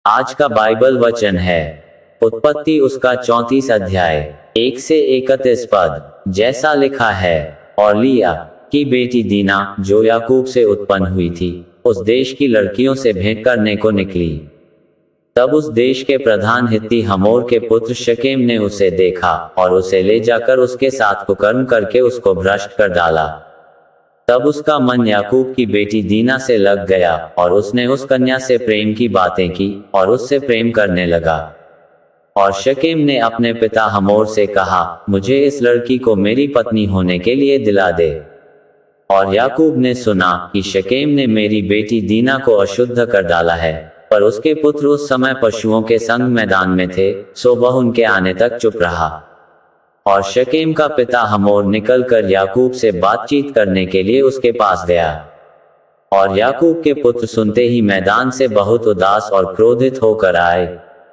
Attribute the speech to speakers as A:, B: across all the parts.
A: आज का बाइबल वचन है उत्पत्ति उसका 34 अध्याय 1 से 31 पद। जैसा लिखा है, और लिया की बेटी दीना जो याकूब से उत्पन्न हुई थी, उस देश की लड़कियों से भेंट करने को निकली। तब उस देश के प्रधान हित्ती हमोर के पुत्र शकेम ने उसे देखा और उसे ले जाकर उसके साथ कुकर्म करके उसको भ्रष्ट कर डाला। तब उसका मन याकूब की बेटी दीना से लग गया और उसने उस कन्या से प्रेम की बातें की और उससे प्रेम करने लगा। और शकेम ने अपने पिता हमोर से कहा, मुझे इस लड़की को मेरी पत्नी होने के लिए दिला दे। और याकूब ने सुना कि शकेम ने मेरी बेटी दीना को अशुद्ध कर डाला है, पर उसके पुत्र उस समय पशुओं के संग मैदान में थे, सो वह उनके आने तक चुप रहा। और शकेम का पिता हमोर निकलकर याकूब से बातचीत करने के लिए उसके पास गया। और याकूब के पुत्र सुनते ही मैदान से बहुत उदास और क्रोधित होकर आए,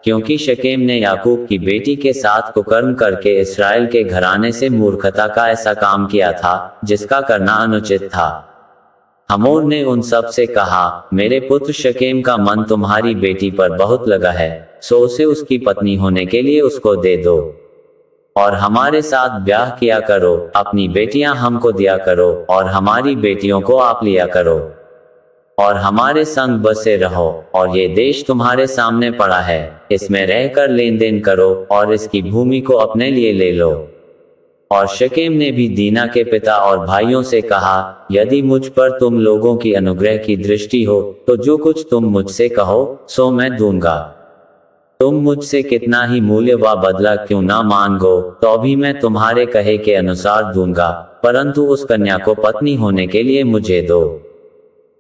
A: क्योंकि शकेम ने याकूब की बेटी के साथ कुकर्म करके इस्राएल के घराने से मूर्खता का ऐसा काम किया था जिसका करना अनुचित था। हमोर ने उन सब से कहा, मेरे पुत्र शकेम का मन तुम्हारी बेटी पर बहुत लगा है, सो उसे उसकी पत्नी होने के लिए उसको दे दो और हमारे साथ ब्याह किया करो, अपनी बेटियां हमको दिया करो और हमारी बेटियों को आप लिया करो और हमारे संग बसे रहो। और ये देश तुम्हारे सामने पड़ा है, इसमें रहकर लेन देन करो और इसकी भूमि को अपने लिए ले लो। और शकेम ने भी दीना के पिता और भाइयों से कहा, यदि मुझ पर तुम लोगों की अनुग्रह की दृष्टि हो तो जो कुछ तुम मुझसे कहो सो मैं दूंगा। तुम मुझसे कितना ही मूल्य व बदला क्यों ना मांगो, तो भी मैं तुम्हारे कहे के अनुसार दूंगा, परंतु उस कन्या को पत्नी होने के लिए मुझे दो।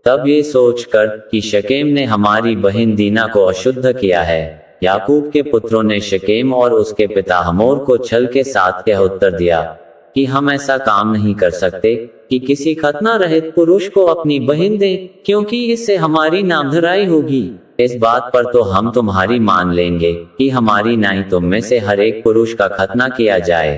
A: तब ये सोचकर कि शकेम ने हमारी बहन दीना को अशुद्ध किया है, याकूब के पुत्रों ने शकेम और उसके पिता हमोर को छल के साथ यह उत्तर दिया कि हम ऐसा काम नहीं कर सकते कि किसी खतना रहित पुरुष को अपनी बहन दें, क्योंकि इससे हमारी नामधराई होगी। इस बात पर तो हम तुम्हारी मान लेंगे कि हमारी नाई तुम में से हर एक पुरुष का खतना किया जाए।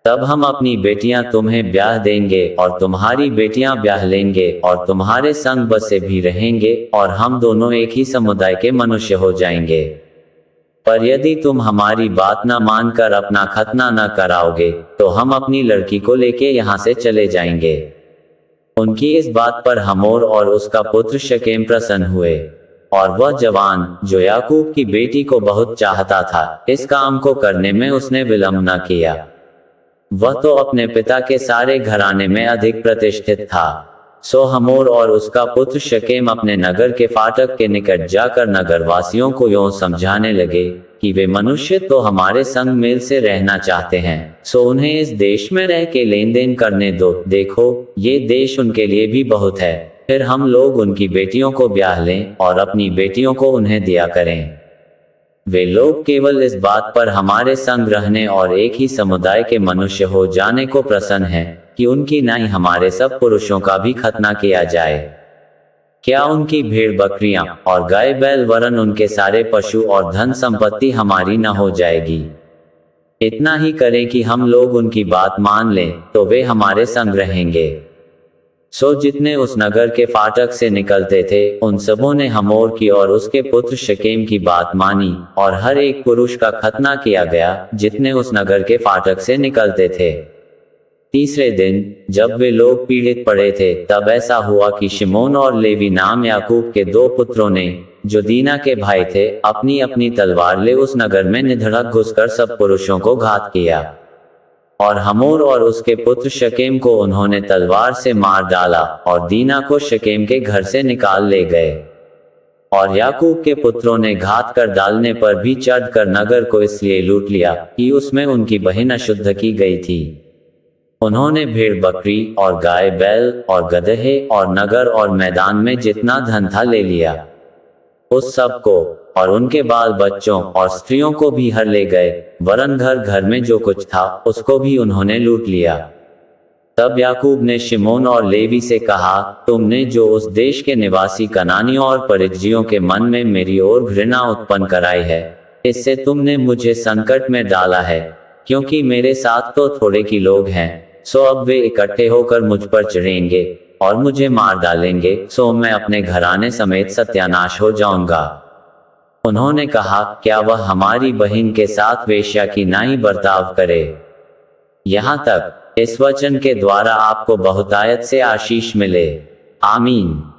A: तब हम अपनी बेटियां तुम्हें ब्याह देंगे और तुम्हारी बेटियां ब्याह लेंगे और तुम्हारे संग बसे भी रहेंगे और हम दोनों एक ही समुदाय के मनुष्य हो जाएंगे। पर यदि तुम हमारी बात न मानकर अपना खतना न कराओगे तो हम अपनी लड़की को लेके यहाँ से चले जाएंगे। उनकी इस बात पर हमोर और उसका पुत्र शकेम प्रसन्न हुए, और वह जवान जो याकूब की बेटी को बहुत चाहता था, इस काम को करने में उसने विलंब न किया। वह तो अपने पिता के सारे घराने में अधिक प्रतिष्ठित था। सो हमोर और उसका पुत्र शकेम अपने नगर के फाटक के निकट जाकर नगरवासियों को यों समझाने लगे कि वे मनुष्य तो हमारे संग मेल से रहना चाहते हैं, सो उन्हें इस देश में रह के लेन देन करने दो। देखो, ये देश उनके लिए भी बहुत है, फिर हम लोग उनकी बेटियों को ब्याह लें और अपनी बेटियों को उन्हें दिया करें। वे लोग केवल इस बात पर हमारे संग रहने और एक ही समुदाय के मनुष्य हो जाने को प्रसन्न हैं कि उनकी नाई हमारे सब पुरुषों का भी खतना किया जाए। क्या उनकी भेड़ बकरियां और गाय बैल वरन उनके सारे पशु और धन संपत्ति हमारी न हो जाएगी। इतना ही करें कि हम लोग उनकी बात मान लें तो वे हमारे संग रहेंगे। सो जितने उस नगर के फाटक से निकलते थे उन सबों ने हमोर की और उसके पुत्र शकेम की बात मानी, और हर एक पुरुष का खतना किया गया जितने उस नगर के फाटक से निकलते थे। तीसरे दिन जब वे लोग पीड़ित पड़े थे, तब ऐसा हुआ कि शिमोन और लेवी नाम याकूब के दो पुत्रों ने, जो दीना के भाई थे, अपनी अपनी तलवार ले उस नगर में निधड़क घुसकर सब पुरुषों को घात किया। और हमोर और उसके पुत्र शकेम को उन्होंने तलवार से मार डाला और दीना को शकेम के घर से निकाल ले गए। और याकूब के पुत्रों ने घात कर डालने पर भी चढ़कर नगर को इसलिए लूट लिया कि उसमें उनकी बहन अशुद्ध की गई थी। उन्होंने भेड़ बकरी और गाय बैल और गदहे और नगर और मैदान में जितना धन था ले लिया। उस सब को और उनके बाल बच्चों और स्त्रियों को भी हर ले गए, वरन घर घर में जो कुछ था उसको भी उन्होंने लूट लिया। तब याकूब ने शिमोन और लेवी से कहा, तुमने जो उस देश के निवासी कनानियों और परिज्जियों के मन में मेरी ओर घृणा उत्पन्न कराई है, इससे तुमने मुझे संकट में डाला है, क्योंकि मेरे साथ तो थोड़े की लोग हैं। सो अब वे इकट्ठे होकर मुझ पर चढ़ेंगे और मुझे मार डालेंगे, सो मैं अपने घराने समेत सत्यानाश हो जाऊंगा। उन्होंने कहा, क्या वह हमारी बहन के साथ वेश्या की नाई बर्ताव करे। यहाँ तक इस वचन के द्वारा आपको बहुतायत से आशीष मिले। आमीन।